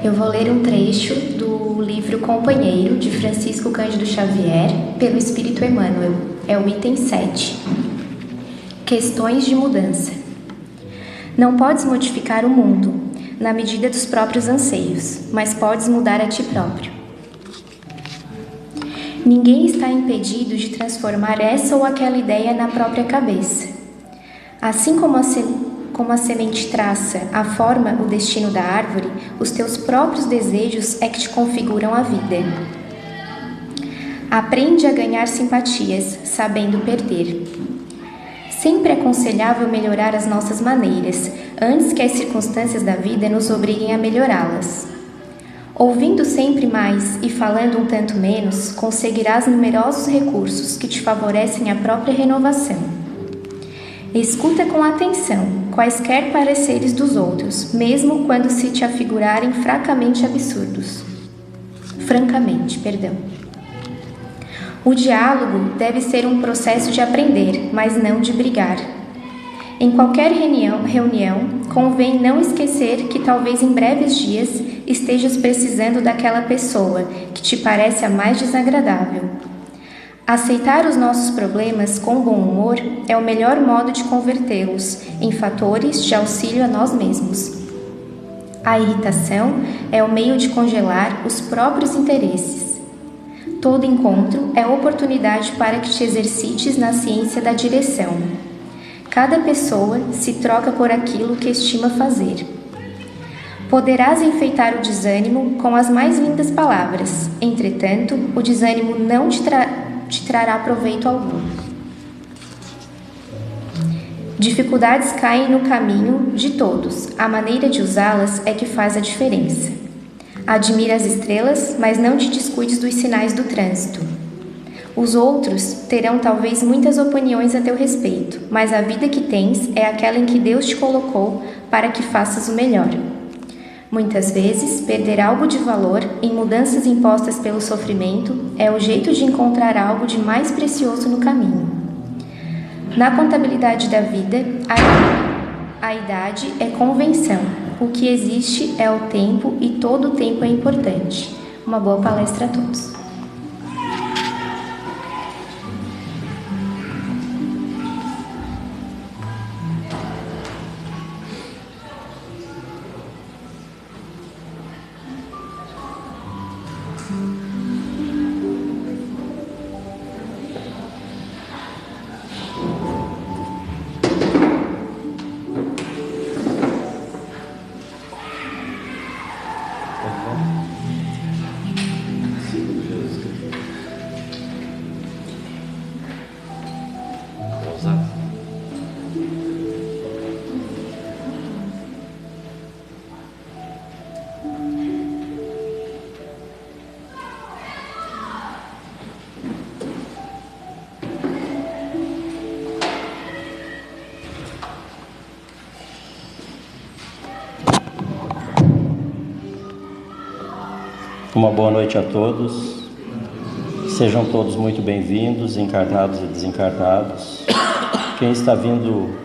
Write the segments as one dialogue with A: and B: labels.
A: Eu vou ler um trecho do livro Companheiro, de Francisco Cândido Xavier, pelo Espírito Emmanuel. É o item 7. Questões de mudança. Não podes modificar o mundo, na medida dos próprios anseios, mas podes mudar a ti próprio. Ninguém está impedido de transformar essa ou aquela ideia na própria cabeça. Assim como a semente traça a forma, o destino da árvore, os teus próprios desejos é que te configuram a vida. Aprende a ganhar simpatias, sabendo perder. Sempre é aconselhável melhorar as nossas maneiras, antes que as circunstâncias da vida nos obriguem a melhorá-las. Ouvindo sempre mais e falando um tanto menos, conseguirás numerosos recursos que te favorecem a própria renovação. Escuta com atenção quaisquer pareceres dos outros, mesmo quando se te afigurarem francamente absurdos. O diálogo deve ser um processo de aprender, mas não de brigar. Em qualquer reunião, convém não esquecer que talvez em breves dias estejas precisando daquela pessoa que te parece a mais desagradável. Aceitar os nossos problemas com bom humor é o melhor modo de convertê-los em fatores de auxílio a nós mesmos. A irritação é o meio de congelar os próprios interesses. Todo encontro é oportunidade para que te exercites na ciência da direção. Cada pessoa se troca por aquilo que estima fazer. Poderás enfeitar o desânimo com as mais lindas palavras, entretanto, o desânimo não te trará proveito algum. Dificuldades caem no caminho de todos, a maneira de usá-las é que faz a diferença. Admira as estrelas, mas não te descuides dos sinais do trânsito. Os outros terão talvez muitas opiniões a teu respeito, mas a vida que tens é aquela em que Deus te colocou para que faças o melhor. Muitas vezes, perder algo de valor em mudanças impostas pelo sofrimento é o jeito de encontrar algo de mais precioso no caminho. Na contabilidade da vida, a idade é convenção. O que existe é o tempo e todo o tempo é importante. Uma boa palestra a todos.
B: Uma boa noite a todos. Sejam todos muito bem-vindos, encarnados e desencarnados. Quem está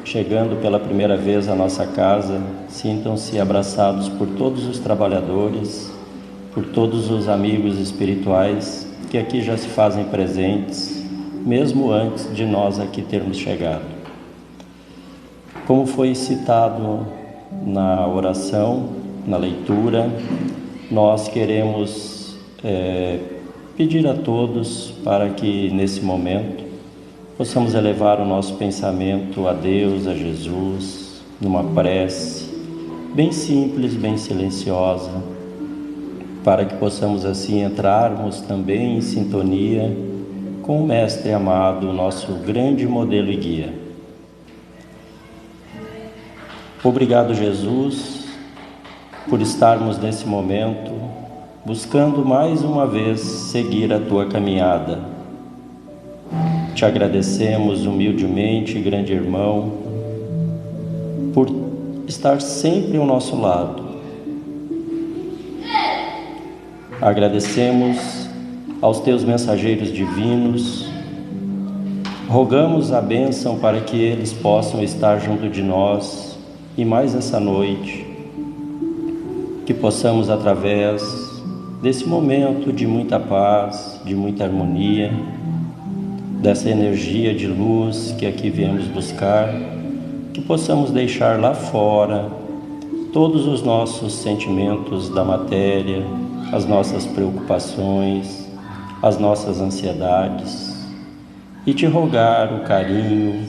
B: chegando pela primeira vez à nossa casa, sintam-se abraçados por todos os trabalhadores, por todos os amigos espirituais que aqui já se fazem presentes, mesmo antes de nós aqui termos chegado. Como foi citado na oração, na leitura, nós queremos pedir a todos para que nesse momento possamos elevar o nosso pensamento a Deus, a Jesus, numa prece bem simples, bem silenciosa, para que possamos assim entrarmos também em sintonia com o Mestre amado, o nosso grande modelo e guia. Obrigado, Jesus, por estarmos nesse momento buscando mais uma vez seguir a Tua caminhada. Te agradecemos humildemente, grande irmão, por estar sempre ao nosso lado. Agradecemos aos Teus mensageiros divinos, rogamos a bênção para que eles possam estar junto de nós e mais essa noite, que possamos, através desse momento de muita paz, de muita harmonia, dessa energia de luz que aqui viemos buscar, que possamos deixar lá fora todos os nossos sentimentos da matéria, as nossas preocupações, as nossas ansiedades, e te rogar o carinho,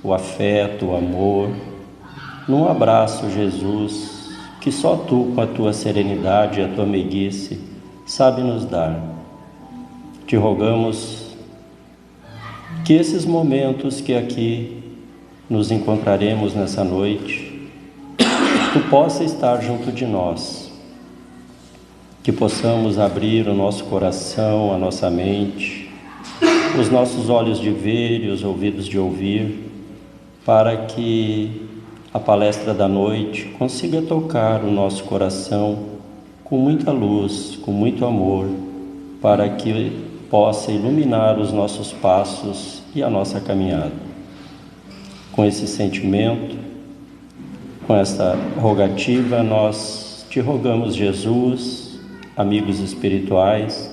B: o afeto, o amor, num abraço, Jesus, que só Tu, com a Tua serenidade e a Tua meiguice, sabe nos dar. Te rogamos que esses momentos que aqui nos encontraremos nessa noite, Tu possa estar junto de nós, que possamos abrir o nosso coração, a nossa mente, os nossos olhos de ver e os ouvidos de ouvir, para que a palestra da noite consiga tocar o nosso coração com muita luz, com muito amor, para que possa iluminar os nossos passos e a nossa caminhada. Com esse sentimento, com essa rogativa, nós te rogamos, Jesus, amigos espirituais,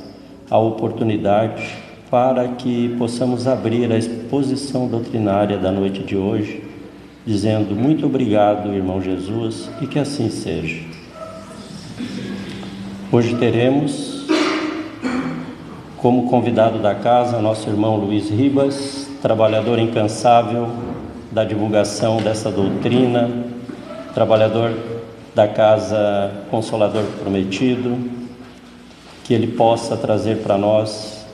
B: a oportunidade para que possamos abrir a exposição doutrinária da noite de hoje, dizendo muito obrigado, irmão Jesus, e que assim seja. Hoje teremos como convidado da casa nosso irmão Luiz Ribas, trabalhador incansável da divulgação dessa doutrina, trabalhador da Casa Consolador Prometido, que ele possa trazer para nós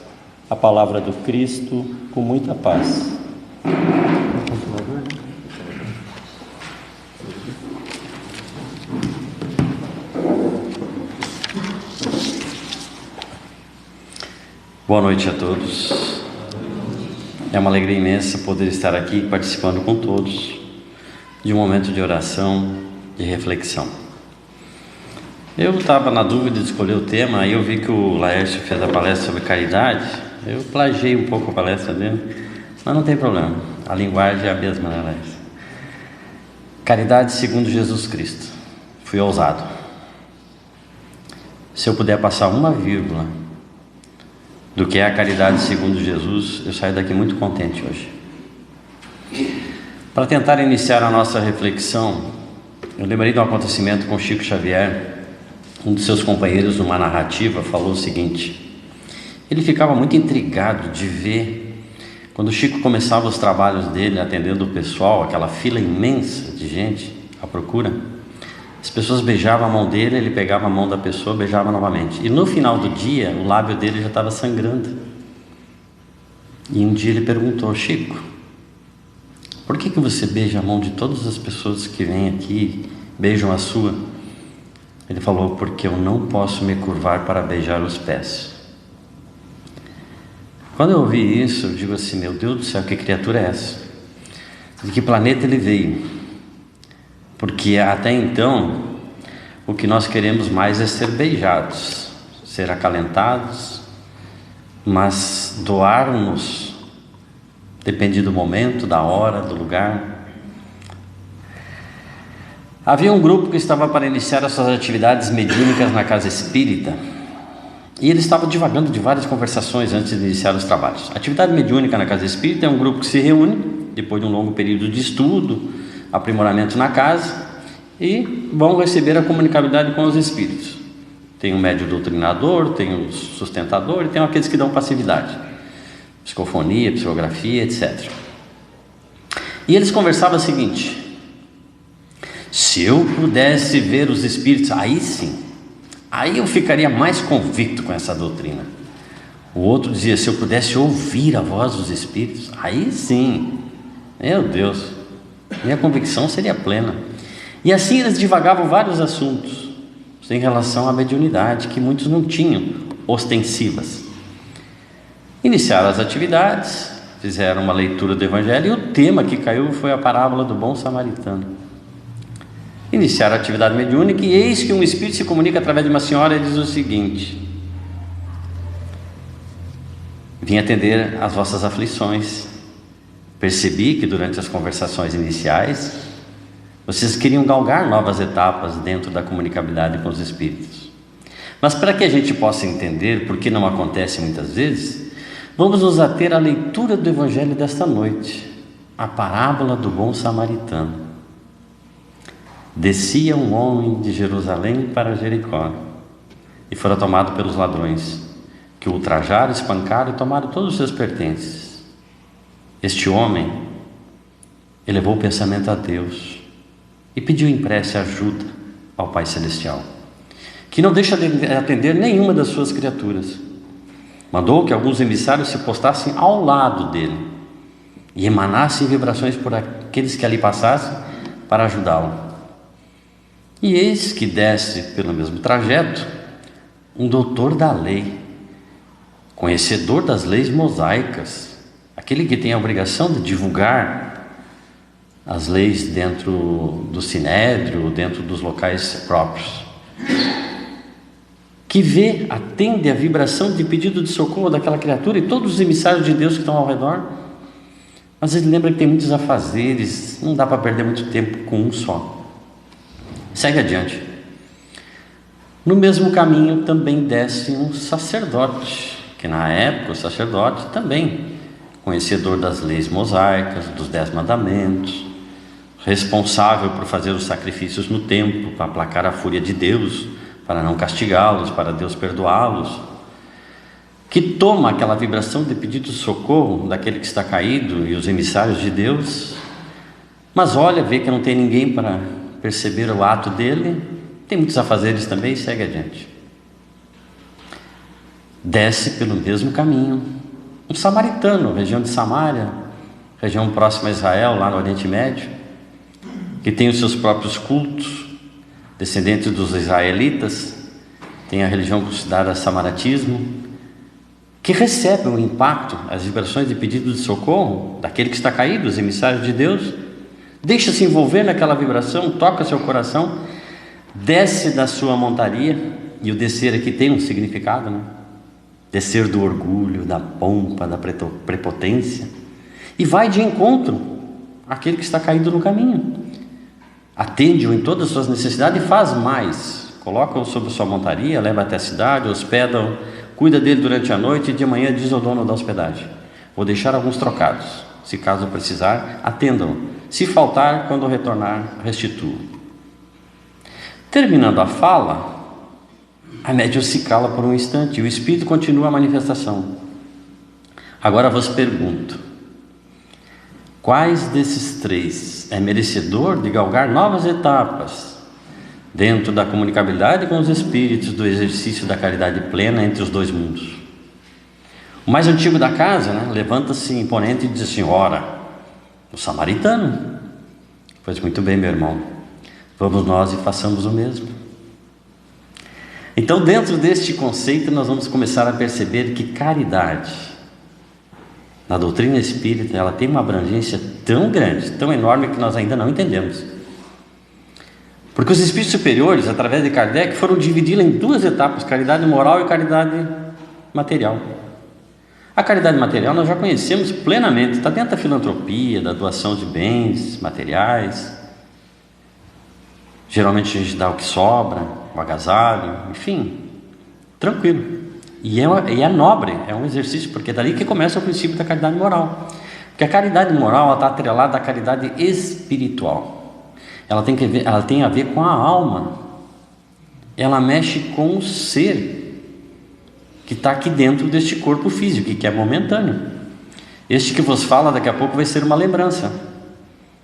B: a palavra do Cristo com muita paz.
C: Boa noite a todos. É uma alegria imensa poder estar aqui participando com todos de um momento de oração, de reflexão. Eu estava na dúvida de escolher o tema, aí eu vi que o Laércio fez a palestra sobre caridade, eu plagiei um pouco a palestra dele, mas não tem problema, a linguagem é a mesma, né, Laércio? Caridade segundo Jesus Cristo. Fui ousado. Se eu puder passar uma vírgula do que é a caridade segundo Jesus, eu saio daqui muito contente hoje. Para tentar iniciar a nossa reflexão, eu lembrei de um acontecimento com Chico Xavier. Um dos seus companheiros numa narrativa falou o seguinte: ele ficava muito intrigado de ver, quando o Chico começava os trabalhos dele atendendo o pessoal, aquela fila imensa de gente à procura, as pessoas beijavam a mão dele, ele pegava a mão da pessoa, beijava novamente, e no final do dia o lábio dele já estava sangrando. E um dia ele perguntou: Chico, por que você beija a mão de todas as pessoas que vêm aqui, beijam a sua? Ele falou: porque eu não posso me curvar para beijar os pés. Quando eu ouvi isso, eu digo assim: meu Deus do céu, que criatura é essa? De que planeta ele veio? Porque até então, o que nós queremos mais é ser beijados, ser acalentados, mas doar-nos depende do momento, da hora, do lugar. Havia um grupo que estava para iniciar as suas atividades mediúnicas na casa espírita, e eles estavam divagando de várias conversações antes de iniciar os trabalhos. A atividade mediúnica na casa espírita é um grupo que se reúne depois de um longo período de estudo, aprimoramento na casa, e vão receber a comunicabilidade com os espíritos. Tem o médio doutrinador, tem o sustentador e tem aqueles que dão passividade, psicofonia, psicografia, etc. E eles conversavam o seguinte: se eu pudesse ver os espíritos, aí sim, aí eu ficaria mais convicto com essa doutrina. O outro dizia: se eu pudesse ouvir a voz dos espíritos, aí sim, meu Deus, minha convicção seria plena. E assim eles divagavam vários assuntos em relação à mediunidade, que muitos não tinham, ostensivas. Iniciaram as atividades, fizeram uma leitura do Evangelho, e o tema que caiu foi a parábola do bom samaritano. Iniciaram a atividade mediúnica, e eis que um espírito se comunica através de uma senhora e diz o seguinte: vim atender às vossas aflições. Percebi que durante as conversações iniciais Vocês queriam galgar novas etapas dentro da comunicabilidade com os espíritos. Mas para que a gente possa entender por que não acontece muitas vezes, vamos nos ater à leitura do Evangelho desta noite, a parábola do bom samaritano. Descia um homem de Jerusalém para Jericó e fora tomado pelos ladrões, que o ultrajaram, espancaram e tomaram todos os seus pertences. Este homem elevou o pensamento a Deus e pediu em prece ajuda ao Pai Celestial, que não deixa de atender nenhuma das suas criaturas. Mandou que alguns emissários se postassem ao lado dele e emanassem vibrações por aqueles que ali passassem para ajudá-lo. E eis que desce pelo mesmo trajeto um doutor da lei, conhecedor das leis mosaicas, aquele que tem a obrigação de divulgar as leis dentro do sinédrio, dentro dos locais próprios, que vê, atende a vibração de pedido de socorro daquela criatura e todos os emissários de Deus que estão ao redor. Mas ele lembra que tem muitos afazeres, não dá para perder muito tempo com um só. Segue adiante. No mesmo caminho também desce um sacerdote, que na época o sacerdote também, conhecedor das leis mosaicas, dos 10 mandamentos, responsável por fazer os sacrifícios no templo, para aplacar a fúria de Deus, para não castigá-los, para Deus perdoá-los, que toma aquela vibração de pedido de socorro daquele que está caído e os emissários de Deus, mas olha, vê que não tem ninguém para perceber o ato dele, tem muitos afazeres também e segue adiante. Desce pelo mesmo caminho um samaritano, região de Samária, região próxima a Israel, lá no Oriente Médio, que tem os seus próprios cultos, descendentes dos israelitas, tem a religião considerada samaratismo, que recebe o impacto, as vibrações de pedido de socorro daquele que está caído, os emissários de Deus, deixa-se envolver naquela vibração, toca seu coração, desce da sua montaria, e o descer aqui tem um significado, né? Descer do orgulho, da pompa, da prepotência, e vai de encontro àquele que está caído no caminho, atende-o em todas as suas necessidades e faz mais, coloca-o sobre sua montaria, leva até a cidade, hospeda-o, cuida dele durante a noite e de manhã diz ao dono da hospedagem: vou deixar alguns trocados, se caso precisar, atendam, se faltar, quando retornar, restituo. Terminando a fala, a médium se cala por um instante e o espírito continua a manifestação. Agora vos pergunto: quais desses três é merecedor de galgar novas etapas dentro da comunicabilidade com os espíritos, do exercício da caridade plena entre os dois mundos? O mais antigo da casa, né, levanta-se imponente e diz assim: ora, o samaritano. Pois muito bem, meu irmão, vamos nós e façamos o mesmo. Então, dentro deste conceito, nós vamos começar a perceber que caridade, na doutrina espírita, ela tem uma abrangência tão grande, tão enorme, que nós ainda não entendemos. Porque os espíritos superiores, através de Kardec, foram dividi-la em duas etapas: caridade moral e caridade material. A caridade material nós já conhecemos plenamente, está dentro da filantropia, da doação de bens materiais. Geralmente a gente dá o que sobra, o agasalho, enfim, tranquilo. E é nobre, é um exercício, porque é dali que começa o princípio da caridade moral. Porque a caridade moral está atrelada à caridade espiritual. Ela tem a ver com a alma. Ela mexe com o ser que está aqui dentro deste corpo físico, que é momentâneo. Este que vos fala daqui a pouco vai ser uma lembrança.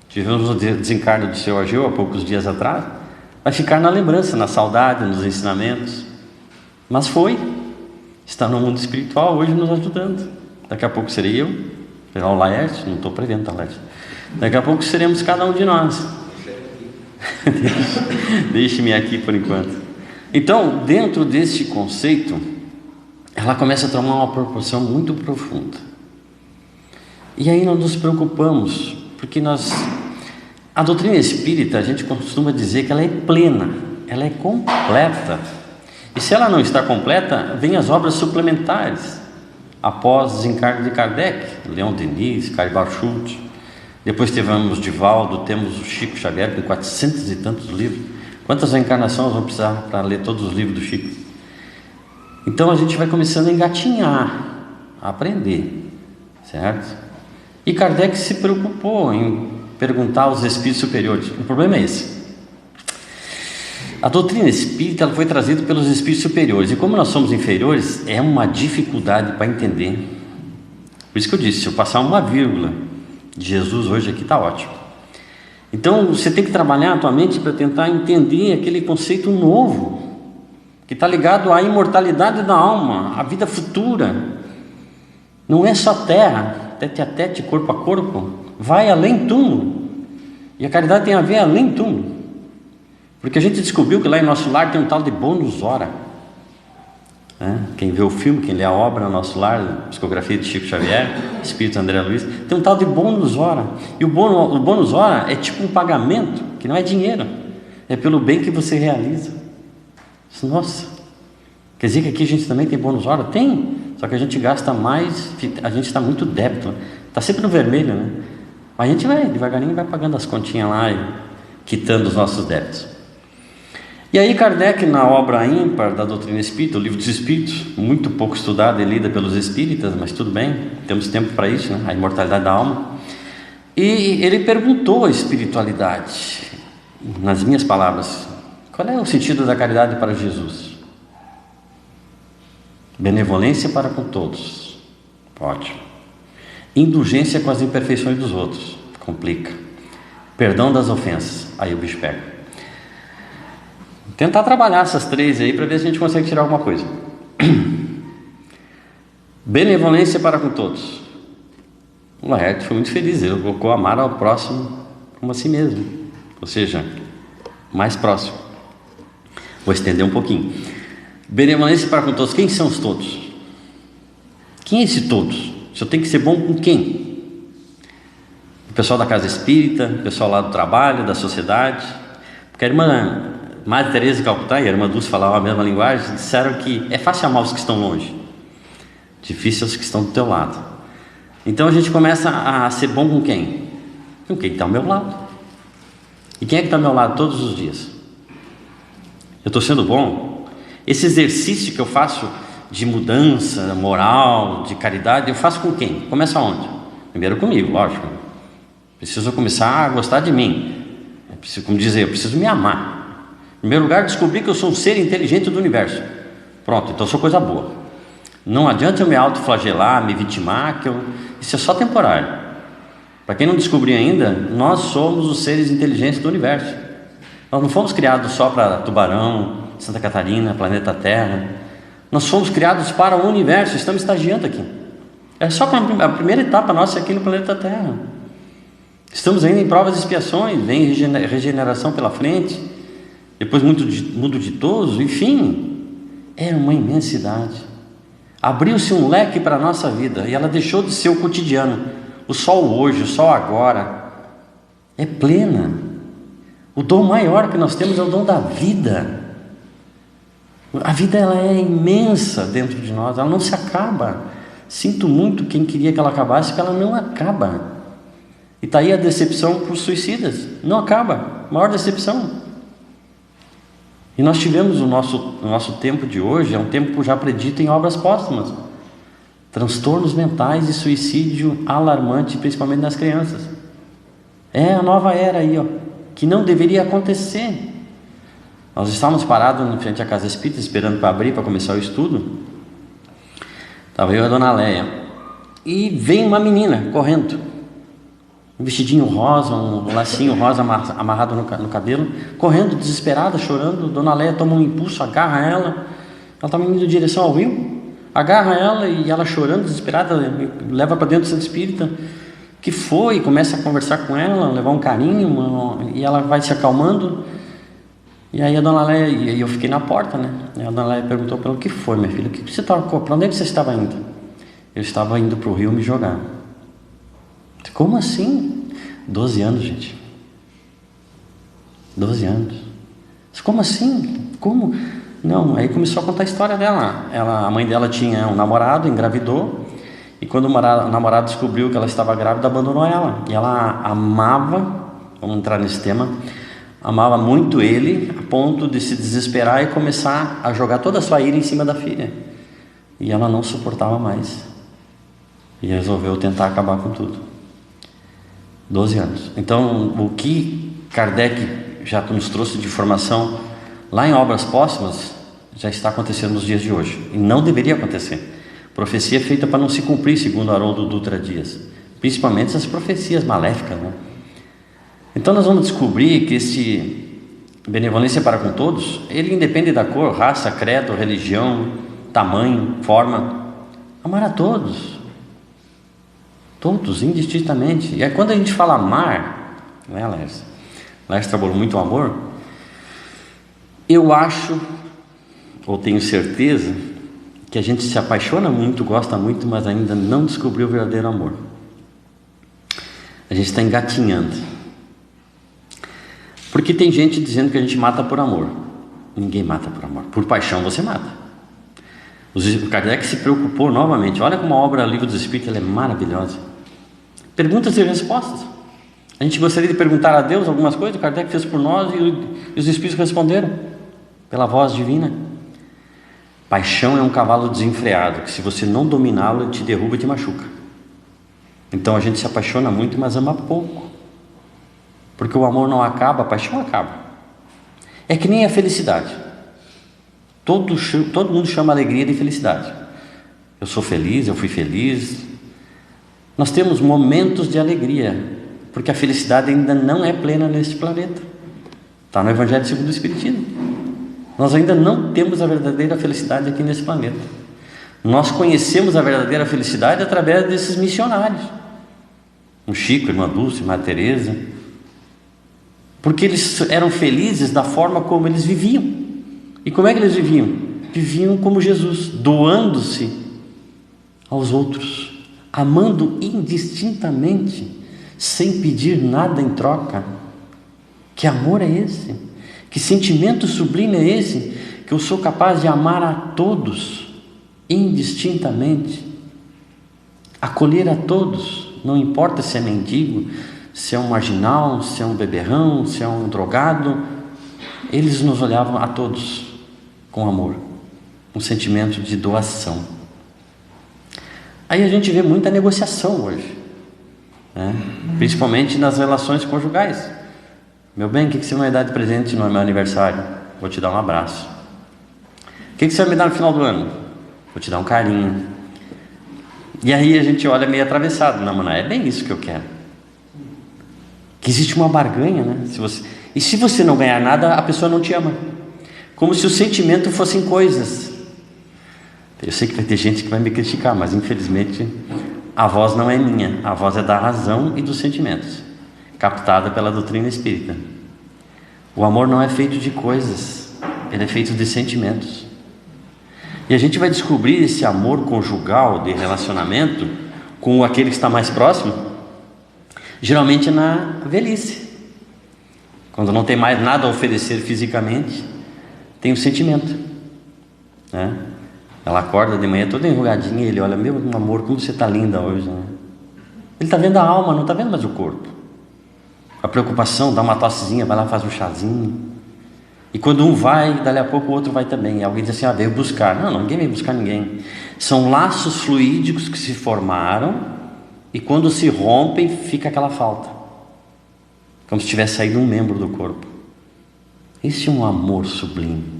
C: Tivemos o desencarne do seu Ageu há poucos dias atrás, vai ficar na lembrança, na saudade, nos ensinamentos, mas está no mundo espiritual hoje nos ajudando. Daqui a pouco serei eu, será o Laerte, não estou prevendo, tá, Laerte? Daqui a pouco seremos cada um de nós. Deixe-me aqui por enquanto. Então, dentro deste conceito, ela começa a tomar uma proporção muito profunda. E aí nós nos preocupamos, porque a doutrina espírita, a gente costuma dizer que ela é plena, ela é completa. E se ela não está completa, vem as obras suplementares. Após o desencarne de Kardec, Leon Denis, Caribalchute, Depois tivemos Divaldo, temos o Chico Xavier com 400 e tantos livros. Quantas reencarnações vão precisar para ler todos os livros do Chico? Então a gente vai começando a engatinhar, a aprender, certo? E Kardec se preocupou em perguntar aos espíritos superiores. O problema é esse. A doutrina espírita ela foi trazida pelos espíritos superiores, e como nós somos inferiores, é uma dificuldade para entender. Por isso que eu disse, se eu passar uma vírgula de Jesus hoje aqui, está ótimo. Então você tem que trabalhar a tua mente para tentar entender aquele conceito novo, que está ligado à imortalidade da alma, à vida futura. Não é só terra, tete a tete, corpo a corpo, vai além túmulo. E a caridade tem a ver além túmulo. Porque a gente descobriu que lá em nosso lar tem um tal de bônus hora. Quem vê o filme, quem lê a obra Nosso Lar, psicografia de Chico Xavier, Espírito André Luiz, tem um tal de bônus hora. E o bônus hora é tipo um pagamento, que não é dinheiro, é pelo bem que você realiza. Nossa, quer dizer que aqui a gente também tem bônus hora? Tem, só que a gente gasta mais, a gente está muito débito, está sempre no vermelho, né? Mas a gente vai, devagarinho, vai pagando as continhas lá e quitando os nossos débitos. E aí Kardec, na obra ímpar da doutrina espírita, o Livro dos Espíritos, muito pouco estudada e lida pelos espíritas, mas tudo bem, temos tempo para isso, né? A imortalidade da alma. E ele perguntou à espiritualidade, nas minhas palavras, qual é o sentido da caridade para Jesus? Benevolência para com todos, ótimo. Indulgência com as imperfeições dos outros, complica. Perdão das ofensas, aí o bicho pega. Tentar trabalhar essas três aí para ver se a gente consegue tirar alguma coisa. Benevolência para com todos. O Laerte foi muito feliz, ele colocou amar ao próximo como a si mesmo, ou seja, mais próximo. Vou estender um pouquinho. Benevolência para com todos. Quem são os todos? Quem é esse todos? O senhor tem que ser bom com quem? O pessoal da casa espírita, o pessoal lá do trabalho, da sociedade. Porque a irmã Madre Teresa de Calcutá e a irmã Dulce falavam a mesma linguagem, disseram que é fácil amar os que estão longe, difícil os que estão do teu lado. Então a gente começa a ser bom com quem? Com quem está ao meu lado. E quem é que está ao meu lado todos os dias? Eu estou sendo bom? Esse exercício que eu faço de mudança moral, de caridade, eu faço com quem? Começa onde? Primeiro comigo, lógico. Preciso começar a gostar de mim. Como dizer, eu preciso me amar. Em primeiro lugar, descobri que eu sou um ser inteligente do universo. Pronto, então eu sou coisa boa. Não adianta eu me autoflagelar, me vitimar, isso é só temporário. Para quem não descobriu ainda, nós somos os seres inteligentes do universo. Nós não fomos criados só para Tubarão, Santa Catarina, planeta Terra. Nós fomos criados para o universo, estamos estagiando aqui. É só a primeira etapa nossa aqui no planeta Terra. Estamos ainda em provas e expiações, vem regeneração pela frente, depois mundo ditoso, enfim, era uma imensidade. Abriu-se um leque para a nossa vida e ela deixou de ser o cotidiano, o sol hoje, o sol agora, é plena. O dom maior que nós temos é o dom da vida. A vida ela é imensa dentro de nós, ela não se acaba. Sinto muito quem queria que ela acabasse, porque ela não acaba. E está aí a decepção por suicidas, não acaba, maior decepção. E nós tivemos o nosso tempo de hoje, é um tempo já predito em obras póstumas. Transtornos mentais e suicídio alarmante, principalmente nas crianças. É a nova era aí, que não deveria acontecer. Nós estávamos parados em frente à casa espírita, esperando para abrir, para começar o estudo. Estava eu e a dona Leia. E vem uma menina correndo. Um vestidinho rosa, um lacinho rosa amarrado no cabelo, correndo, desesperada, chorando. Dona Leia toma um impulso, agarra ela. Ela estava indo em direção ao rio, agarra ela e ela chorando, desesperada, leva para dentro do centro espírita. Que foi? Começa a conversar com ela, levar um carinho, e ela vai se acalmando. E aí a dona Leia, e eu fiquei na porta, né? E a dona Leia perguntou para ela: o que foi, minha filha? O que você estava? Para onde é que você estava indo? Eu estava indo para o rio me jogar. Como assim? 12 anos, gente. 12 anos. Como assim? Como? Não, aí começou a contar a história dela. A mãe dela tinha um namorado, engravidou, E quando o namorado descobriu que ela estava grávida, abandonou ela. E ela amava, vamos entrar nesse tema, amava muito ele, a ponto de se desesperar e começar a jogar toda a sua ira em cima da filha. E ela não suportava mais. E resolveu tentar acabar com tudo. 12 anos. Então, o que Kardec já nos trouxe de informação lá em Obras Póstumas, já está acontecendo nos dias de hoje. E não deveria acontecer. Profecia feita para não se cumprir, segundo Haroldo Dutra Dias. Principalmente essas profecias maléficas, né? Então nós vamos descobrir que esse benevolência para com todos, ele independe da cor, raça, credo, religião, tamanho, forma. Amar a todos. Todos, indistintamente. E aí quando a gente fala amar, né, Laércio? Laércio trabalhou muito o amor. Eu acho, ou tenho certeza, que a gente se apaixona muito, gosta muito, mas ainda não descobriu o verdadeiro amor. A gente está engatinhando. Porque tem gente dizendo que a gente mata por amor. Ninguém mata por amor. Por paixão você mata. O Kardec se preocupou novamente. Olha como a obra Livro dos Espíritos ela é maravilhosa. Perguntas e respostas. A gente gostaria de perguntar a Deus algumas coisas, o Kardec fez por nós e os Espíritos responderam pela voz divina. Paixão é um cavalo desenfreado, que se você não dominá-lo, ele te derruba e te machuca. Então a gente se apaixona muito, mas ama pouco. Porque o amor não acaba, a paixão acaba. É que nem a felicidade. Todo mundo chama alegria de felicidade. Eu sou feliz, eu fui feliz. Nós temos momentos de alegria, porque a felicidade ainda não é plena neste planeta. Está no Evangelho segundo o Espiritismo. Nós ainda não temos a verdadeira felicidade aqui nesse planeta. Nós conhecemos a verdadeira felicidade através desses missionários. O Chico, a irmã Dulce, a irmã Teresa. Porque eles eram felizes da forma como eles viviam. E como é que eles viviam? Viviam como Jesus, doando-se aos outros, amando indistintamente, sem pedir nada em troca. Que amor é esse? Que sentimento sublime é esse? Que eu sou capaz de amar a todos, indistintamente, acolher a todos, não importa se é mendigo, se é um marginal, se é um beberrão, se é um drogado, eles nos olhavam a todos com amor, um sentimento de doação. Aí a gente vê muita negociação hoje, né? Principalmente nas relações conjugais. Meu bem, o que você vai me dar de presente no meu aniversário? Vou te dar um abraço. O que você vai me dar no final do ano? Vou te dar um carinho. E aí a gente olha meio atravessado. Não, mano, é bem isso que eu quero. Que existe uma barganha, né? E se você não ganhar nada, a pessoa não te ama. Como se o sentimento fossem coisas. Eu sei que vai ter gente que vai me criticar, mas infelizmente a voz não é minha. A voz é da razão e dos sentimentos, captada pela doutrina espírita. O amor não é feito de coisas, ele é feito de sentimentos. E a gente vai descobrir esse amor conjugal de relacionamento com aquele que está mais próximo, geralmente na velhice, quando não tem mais nada a oferecer fisicamente, tem o sentimento, né? Ela acorda de manhã toda enrugadinha e ele olha: meu amor, como você está linda hoje, né? Ele está vendo a alma, não está vendo mais o corpo. A preocupação, dá uma tossezinha, vai lá, faz um chazinho. E quando um vai, dali a pouco o outro vai também. E alguém diz assim: veio buscar. Não, ninguém veio buscar ninguém. São laços fluídicos que se formaram e quando se rompem, fica aquela falta. Como se tivesse saído um membro do corpo. Esse é um amor sublime.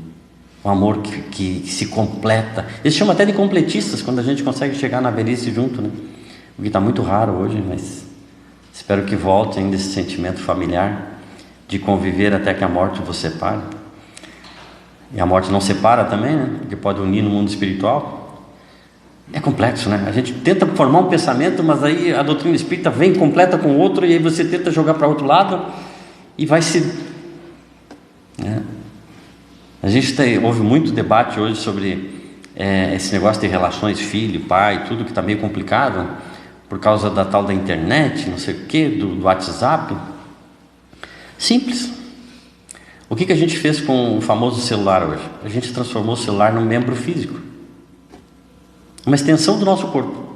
C: Um amor que se completa. Eles chamam até de completistas quando a gente consegue chegar na velhice junto, né? O que está muito raro hoje, mas espero que volte ainda esse sentimento familiar de conviver até que a morte vos separe. E a morte não separa também, né? Porque pode unir no mundo espiritual. É complexo, né? A gente tenta formar um pensamento, mas aí a doutrina espírita vem completa com outro, e aí você tenta jogar para outro lado e vai se... né? A gente houve muito debate hoje sobre esse negócio de relações filho, pai, tudo que está meio complicado por causa da tal da internet, não sei o que, do WhatsApp. Simples. O que a gente fez com o famoso celular hoje? A gente transformou o celular num membro físico, uma extensão do nosso corpo.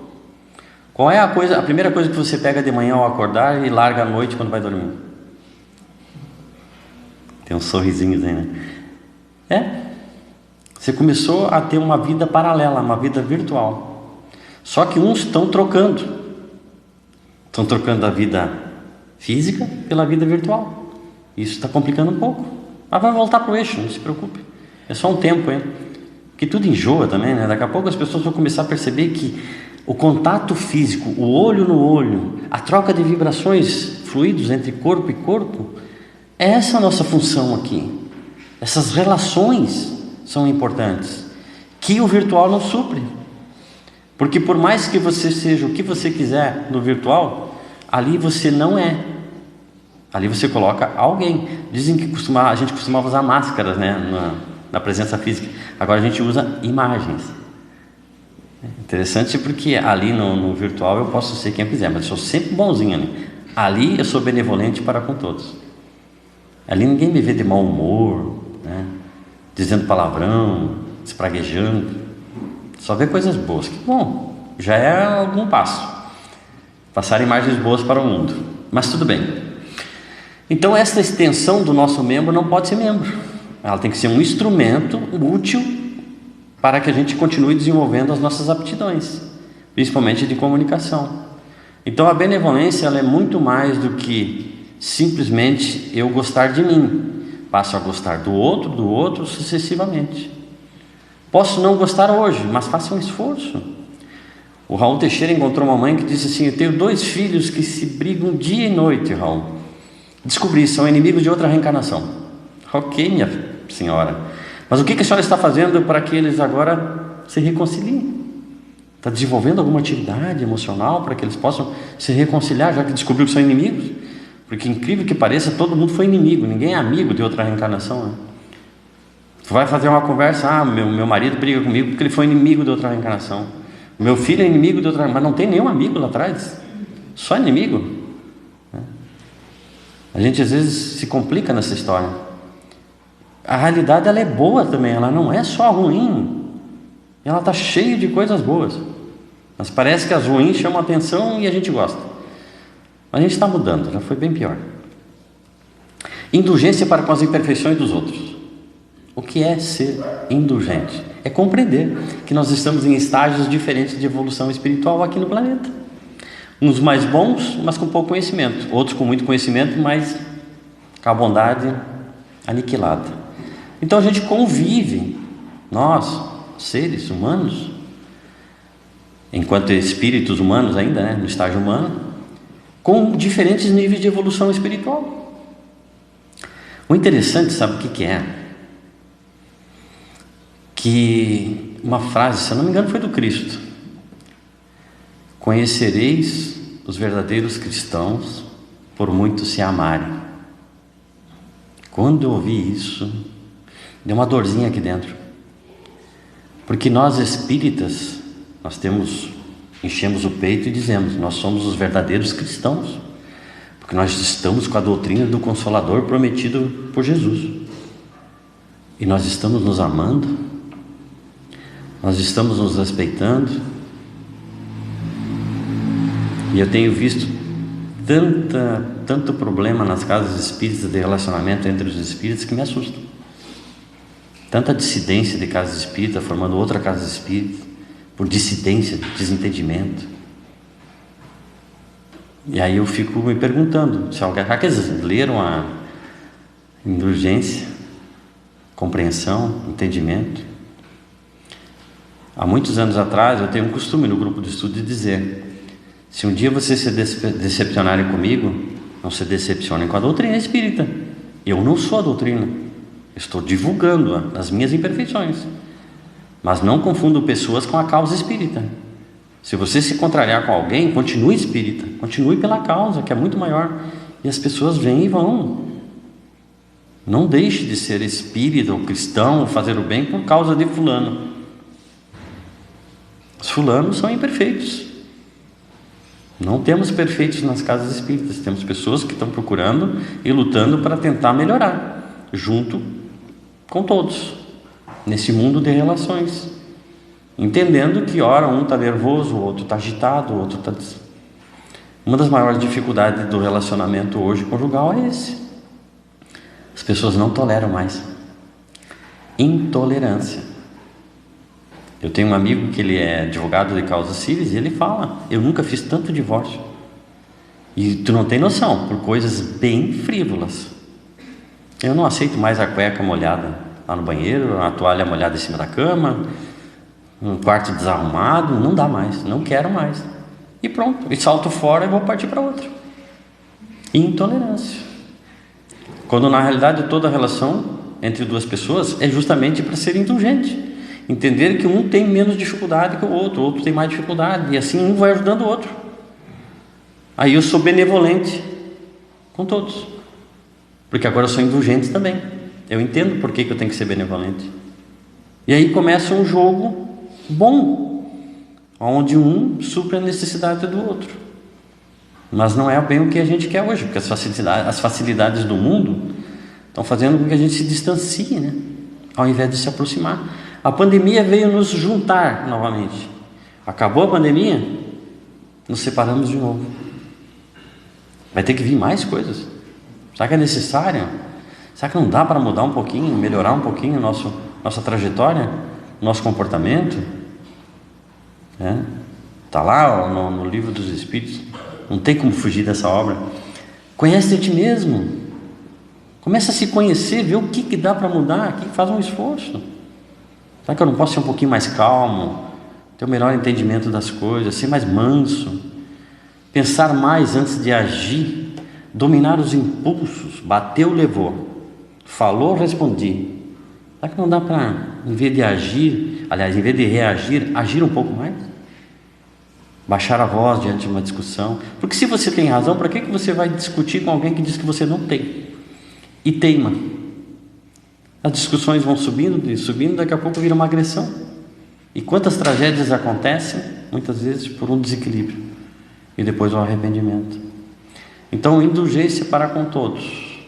C: Qual é a primeira coisa que você pega de manhã ao acordar e larga à noite quando vai dormir? Tem uns sorrisinhos aí, né? Você começou a ter uma vida paralela, uma vida virtual. Só que uns estão trocando. Estão trocando a vida física pela vida virtual. Isso está complicando um pouco. Mas vai voltar para o eixo, não se preocupe. É só um tempo, hein? Que tudo enjoa também, né? Daqui a pouco as pessoas vão começar a perceber que o contato físico, o olho no olho, a troca de vibrações, fluidos entre corpo e corpo, é essa a nossa função aqui. Essas relações são importantes, que o virtual não supre. Porque por mais que você seja o que você quiser no virtual, ali você não é. Ali você coloca alguém. Dizem que a gente costumava usar máscaras, né, na presença física. Agora a gente usa imagens. Interessante porque ali no virtual eu posso ser quem eu quiser, mas eu sou sempre bonzinho ali. Ali eu sou benevolente para com todos. Ali ninguém me vê de mau humor, né, dizendo palavrão, espraguejando. Só vê coisas boas. Que bom, já é algum passo. Passar imagens boas para o mundo. Mas tudo bem. Então essa extensão do nosso membro não pode ser membro. Ela tem que ser um instrumento útil para que a gente continue desenvolvendo as nossas aptidões, principalmente de comunicação. Então a benevolência, ela é muito mais do que simplesmente eu gostar de mim. Passo a gostar do outro sucessivamente. Posso não gostar hoje, mas faça um esforço. O Raul Teixeira encontrou uma mãe que disse assim: eu tenho 2 filhos que se brigam dia e noite, Raul. Descobri, são inimigos de outra reencarnação. Ok, minha senhora. Mas o que a senhora está fazendo para que eles agora se reconciliem? Está desenvolvendo alguma atividade emocional para que eles possam se reconciliar, já que descobriu que são inimigos? Porque, incrível que pareça, todo mundo foi inimigo, ninguém é amigo de outra reencarnação, né? Tu vai fazer uma conversa: meu marido briga comigo porque ele foi inimigo de outra reencarnação. Meu filho é inimigo de outra, mas não tem nenhum amigo lá atrás, só inimigo. A gente às vezes se complica nessa história. A realidade, ela é boa também, ela não é só ruim, ela está cheia de coisas boas, mas parece que as ruins chamam a atenção e a gente gosta. Mas a gente está mudando, já foi bem pior. Indulgência para com as imperfeições dos outros. O que é ser indulgente? É compreender que nós estamos em estágios diferentes de evolução espiritual aqui no planeta. Uns mais bons, mas com pouco conhecimento. Outros com muito conhecimento, mas com a bondade aniquilada. Então a gente convive, nós, seres humanos, enquanto espíritos humanos ainda, né, no estágio humano, com diferentes níveis de evolução espiritual. O interessante, sabe o que é? Que uma frase, se eu não me engano, foi do Cristo: conhecereis os verdadeiros cristãos por muito se amarem. Quando eu ouvi isso, deu uma dorzinha aqui dentro, porque nós espíritas, nós enchemos o peito e dizemos: nós somos os verdadeiros cristãos, porque nós estamos com a doutrina do Consolador prometido por Jesus, e nós estamos nos amando, nós estamos nos respeitando. E eu tenho visto tanto problema nas casas espíritas, de relacionamento entre os espíritas, que me assusta. Tanta dissidência de casas espíritas formando outra casa espírita, por dissidência, desentendimento. E aí eu fico me perguntando, se alguém, que eles leram a indulgência, compreensão, entendimento? Há muitos anos atrás eu tenho um costume no grupo de estudo de dizer: se um dia vocês se decepcionarem comigo, não se decepcionem com a doutrina espírita. Eu não sou a doutrina, estou divulgando as minhas imperfeições, mas não confundo pessoas com a causa espírita. Se você se contrariar com alguém, continue espírita, continue pela causa, que é muito maior, e as pessoas vêm e vão. Não deixe de ser espírita ou cristão, ou fazer o bem por causa de fulano. Os fulanos são imperfeitos. Não temos perfeitos nas casas espíritas, temos pessoas que estão procurando e lutando para tentar melhorar, junto com todos, nesse mundo de relações. entendendo que ora um está nervoso, o outro está agitado, o outro está... Uma das maiores dificuldades do relacionamento hoje conjugal é esse. As pessoas não toleram mais. Intolerância. Eu tenho um amigo que ele é advogado de causas civis e ele fala: eu nunca fiz tanto divórcio. E tu não tem noção, por coisas bem frívolas. Eu não aceito mais a cueca molhada lá no banheiro, a toalha molhada em cima da cama, um quarto desarrumado, não dá mais, não quero mais. E pronto, e salto fora e vou partir para outra. Intolerância. Quando na realidade toda a relação entre duas pessoas é justamente para ser indulgente. Entender que um tem menos dificuldade que o outro tem mais dificuldade, e assim um vai ajudando o outro. Aí eu sou benevolente com todos, porque agora eu sou indulgente também. Eu entendo por que eu tenho que ser benevolente. E aí começa um jogo bom, onde um supre a necessidade do outro. Mas não é bem o que a gente quer hoje, porque as facilidades do mundo estão fazendo com que a gente se distancie, né? Ao invés de se aproximar. A pandemia veio nos juntar novamente. Acabou a pandemia, nos separamos de novo. Vai ter que vir mais coisas. Será que é necessário? Será que não dá para mudar um pouquinho, melhorar um pouquinho nossa trajetória, nosso comportamento? Está lá no livro dos Espíritos. Não tem como fugir dessa obra. Conhece a ti mesmo. Começa a se conhecer, ver o que dá para mudar, o que faz um esforço. Será que eu não posso ser um pouquinho mais calmo, ter um melhor entendimento das coisas, ser mais manso, pensar mais antes de agir, dominar os impulsos, bateu, levou, falou, respondi. Será que não dá para, em vez de agir, aliás, em vez de reagir, agir um pouco mais? Baixar a voz diante de uma discussão. Porque se você tem razão, para que você vai discutir com alguém que diz que você não tem? E teima. As discussões vão subindo, daqui a pouco vira uma agressão. E quantas tragédias acontecem, muitas vezes por um desequilíbrio, e depois o arrependimento. Então, indulgência para com todos.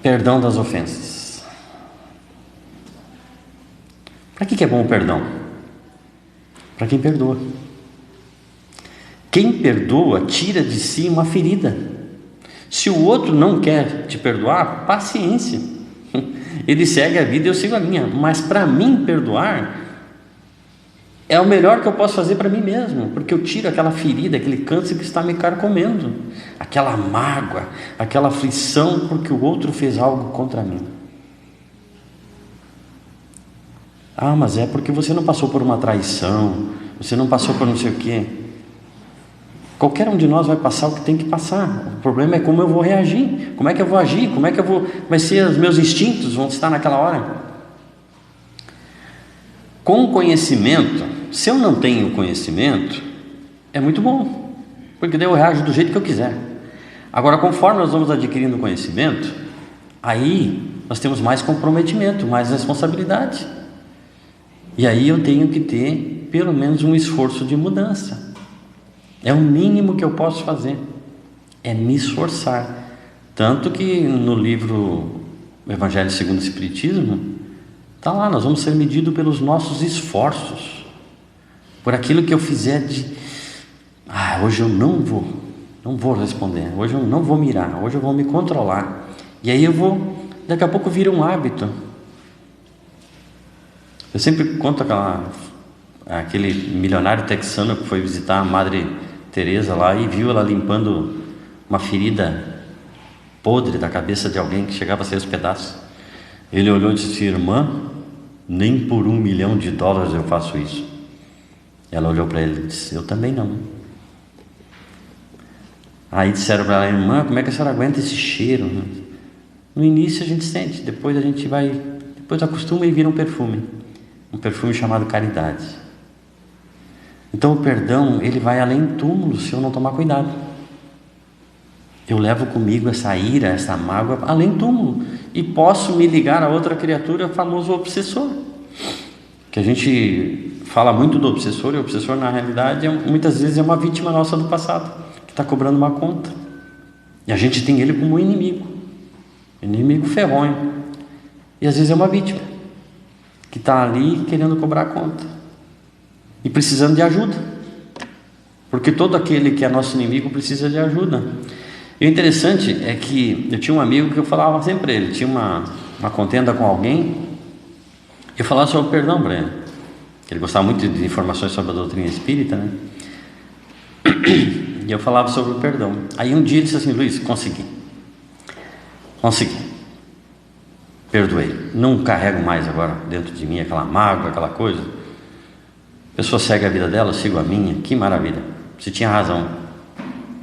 C: Perdão das ofensas. Para que é bom o perdão? Para quem perdoa. Quem perdoa tira de si uma ferida. Se o outro não quer te perdoar, paciência. Ele segue a vida e eu sigo a minha. Mas para mim perdoar é o melhor que eu posso fazer para mim mesmo, porque eu tiro aquela ferida, aquele câncer que está me carcomendo, aquela mágoa, aquela aflição porque o outro fez algo contra mim. Ah, mas é porque você não passou por uma traição, você não passou por não sei o quê. Qualquer um de nós vai passar o que tem que passar. O problema é como eu vou reagir, como é que eu vou agir, vai ser os meus instintos, vão estar naquela hora. Com conhecimento, se eu não tenho conhecimento, é muito bom, porque daí eu reajo do jeito que eu quiser. Agora, conforme nós vamos adquirindo conhecimento, aí nós temos mais comprometimento, mais responsabilidade. E aí eu tenho que ter pelo menos um esforço de mudança. É o mínimo que eu posso fazer, é me esforçar. Tanto que no livro Evangelho segundo o Espiritismo, está lá, nós vamos ser medidos pelos nossos esforços, por aquilo que eu fizer de, hoje eu não vou responder, hoje eu não vou mirar, hoje eu vou me controlar. E aí daqui a pouco vira um hábito. Eu sempre conto aquele milionário texano que foi visitar a Madre Teresa lá e viu ela limpando uma ferida podre da cabeça de alguém que chegava a ser os pedaços. Ele olhou e disse: irmã, nem por $1 milhão eu faço isso. Ela olhou para ele e disse: eu também não. Aí disseram para ela: irmã, como é que a senhora aguenta esse cheiro? No início a gente sente, depois acostuma e vira um perfume chamado caridade. Então o perdão, ele vai além do túmulo se eu não tomar cuidado. Eu levo comigo essa ira, essa mágoa além do túmulo, e posso me ligar a outra criatura, o famoso obsessor, que a gente fala muito do obsessor, e o obsessor na realidade muitas vezes é uma vítima nossa do passado, que está cobrando uma conta, e a gente tem ele como inimigo ferronho, e às vezes é uma vítima. que está ali querendo cobrar conta e precisando de ajuda, porque todo aquele que é nosso inimigo precisa de ajuda. E o interessante é que eu tinha um amigo que eu falava sempre para ele, tinha uma contenda com alguém, eu falava sobre o perdão para ele. Ele gostava muito de informações sobre a doutrina espírita, né? E eu falava sobre o perdão. Aí um dia ele disse assim: Luiz, consegui, perdoei, não carrego mais agora dentro de mim aquela mágoa, aquela coisa. A pessoa segue a vida dela, eu sigo a minha, que maravilha. Você tinha razão,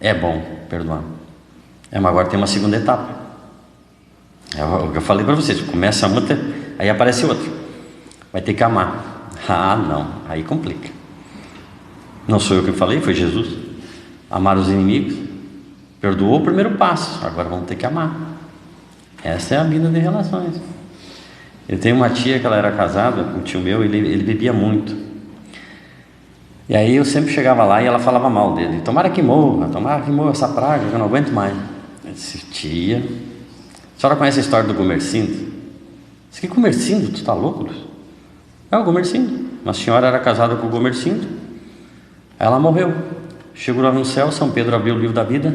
C: é bom perdoar. Mas agora tem uma segunda etapa. É o que eu falei para vocês, começa uma, aí aparece outra, vai ter que amar. Ah, não, aí complica. Não sou eu que falei, foi Jesus. Amar os inimigos, perdoou o primeiro passo, agora vamos ter que amar. Essa é a vida de relações. Eu tenho uma tia que ela era casada com um tio meu, ele bebia muito. E aí eu sempre chegava lá e ela falava mal dele: tomara que morra essa praga, que eu não aguento mais. Eu disse: tia, a senhora conhece a história do Gomercindo? Disse: que Gomercindo? Tu tá louco, Luz? É o Gomercindo. Uma senhora era casada com o Gomercindo, ela morreu, chegou lá no céu, São Pedro abriu o livro da vida,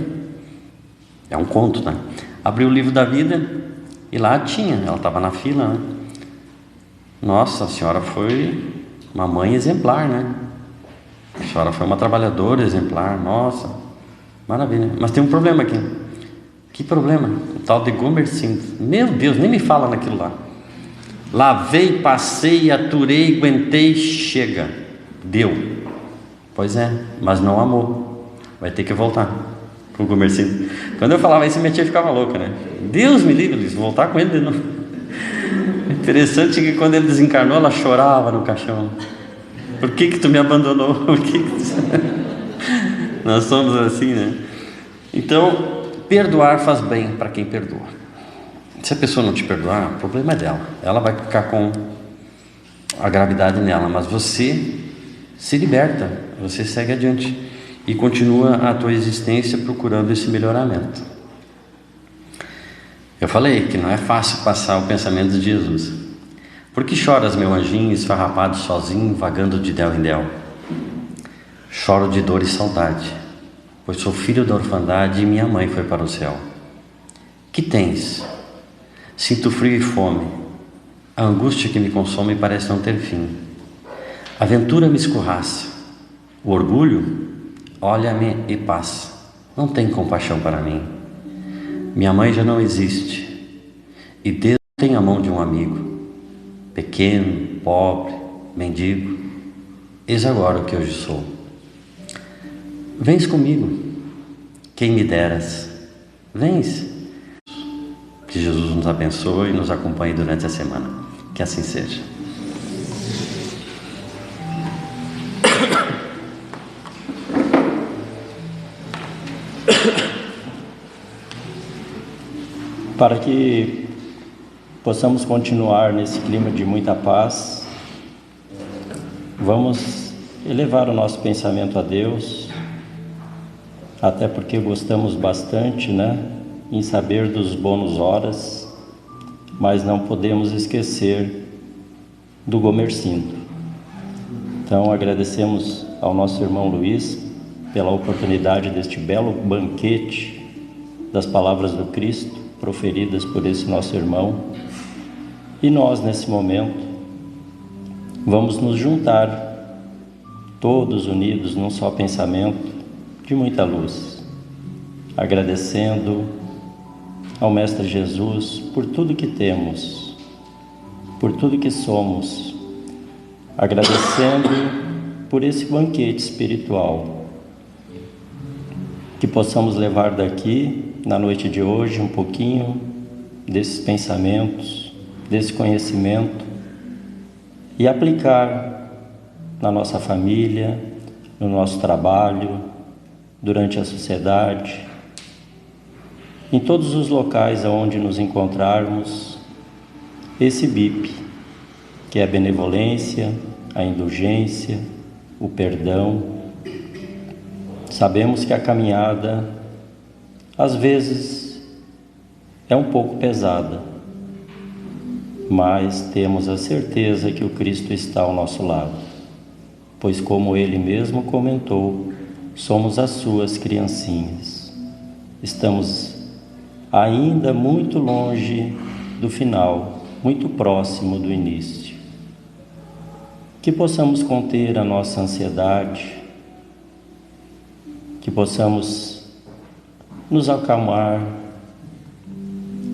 C: é um conto, né? Abriu o livro da vida e lá tinha, ela estava na fila, né? Nossa, a senhora foi uma mãe exemplar, né? A senhora foi uma trabalhadora exemplar, nossa, maravilha. Mas tem um problema aqui. Que problema? O tal de Gomercindo. Meu Deus, nem me fala naquilo lá. Lavei, passei, aturei, aguentei, chega, deu. Pois é, mas não amou, vai ter que voltar com o Gomercindo. Quando eu falava isso, minha tia ficava louca, né? Deus me livre, Luiz, voltar com ele de novo. Interessante que quando ele desencarnou, ela chorava no caixão. Por que tu me abandonou? Por que Nós somos assim, né? Então, perdoar faz bem para quem perdoa. Se a pessoa não te perdoar, o problema é dela, ela vai ficar com a gravidade nela, mas você se liberta, você segue adiante e continua a tua existência procurando esse melhoramento. Eu falei que não é fácil passar o pensamento de Jesus. Por que choras, meu anjinho, esfarrapado sozinho, vagando de del em del? Choro de dor e saudade, pois sou filho da orfandade e minha mãe foi para o céu. Que tens? Sinto frio e fome, a angústia que me consome parece não ter fim. A aventura me escorraça, o orgulho olha-me e passa, não tem compaixão para mim. Minha mãe já não existe, e Deus tem a mão de um amigo, pequeno, pobre, mendigo, eis agora o que hoje sou. Vens comigo, quem me deras, vens. Que Jesus nos abençoe e nos acompanhe durante a semana, que assim seja.
B: Para que possamos continuar nesse clima de muita paz, vamos elevar o nosso pensamento a Deus, até porque gostamos bastante, né, em saber dos bônus horas, mas não podemos esquecer do Gomercindo. Então agradecemos ao nosso irmão Luiz pela oportunidade deste belo banquete das palavras do Cristo proferidas por esse nosso irmão, e nós nesse momento vamos nos juntar todos unidos num só pensamento de muita luz, agradecendo ao Mestre Jesus por tudo que temos, por tudo que somos, agradecendo por esse banquete espiritual, que possamos levar daqui, na noite de hoje, um pouquinho desses pensamentos, desse conhecimento e aplicar na nossa família, no nosso trabalho, durante a sociedade, em todos os locais onde nos encontrarmos, esse BIP, que é a benevolência, a indulgência, o perdão. Sabemos que a caminhada, às vezes, é um pouco pesada, mas temos a certeza que o Cristo está ao nosso lado, pois, como Ele mesmo comentou, somos as suas criancinhas. Estamos ainda muito longe do final, muito próximo do início. Que possamos conter a nossa ansiedade, que possamos nos acalmar,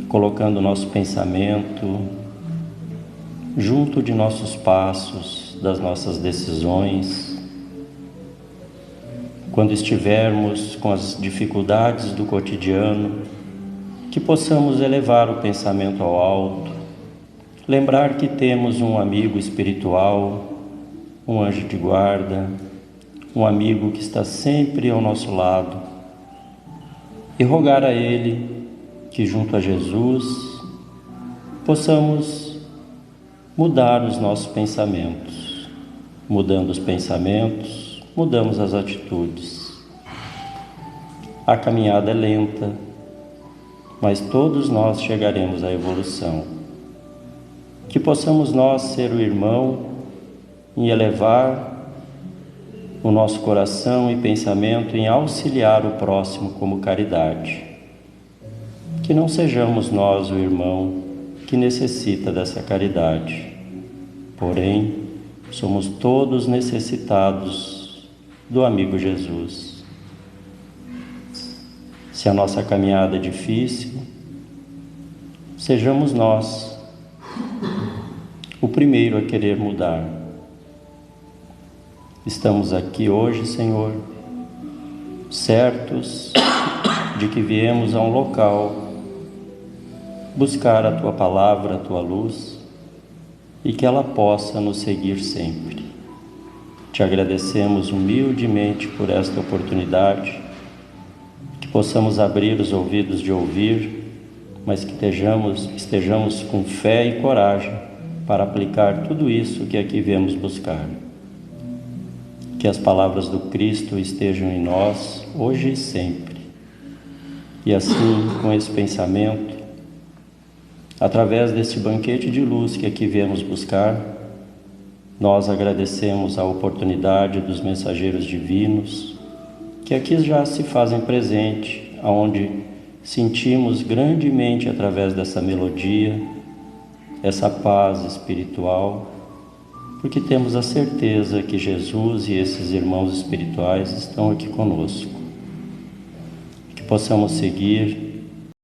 B: colocando o nosso pensamento junto de nossos passos, das nossas decisões. Quando estivermos com as dificuldades do cotidiano, que possamos elevar o pensamento ao alto, lembrar que temos um amigo espiritual, um anjo de guarda, um amigo que está sempre ao nosso lado, e rogar a Ele que, junto a Jesus, possamos mudar os nossos pensamentos. Mudando os pensamentos, mudamos as atitudes. A caminhada é lenta, mas todos nós chegaremos à evolução. Que possamos nós ser o irmão em elevar o nosso coração e pensamento em auxiliar o próximo como caridade. Que não sejamos nós o irmão que necessita dessa caridade, porém, somos todos necessitados do amigo Jesus. Se a nossa caminhada é difícil, sejamos nós o primeiro a querer mudar. Estamos aqui hoje, Senhor, certos de que viemos a um local buscar a Tua palavra, a Tua luz, e que ela possa nos seguir sempre. Te agradecemos humildemente por esta oportunidade, que possamos abrir os ouvidos de ouvir, mas que estejamos com fé e coragem para aplicar tudo isso que aqui viemos buscar. Que as palavras do Cristo estejam em nós, hoje e sempre. E assim, com esse pensamento, através desse banquete de luz que aqui viemos buscar, nós agradecemos a oportunidade dos mensageiros divinos, que aqui já se fazem presente, aonde sentimos grandemente através dessa melodia, essa paz espiritual, porque temos a certeza que Jesus e esses irmãos espirituais estão aqui conosco. Que possamos seguir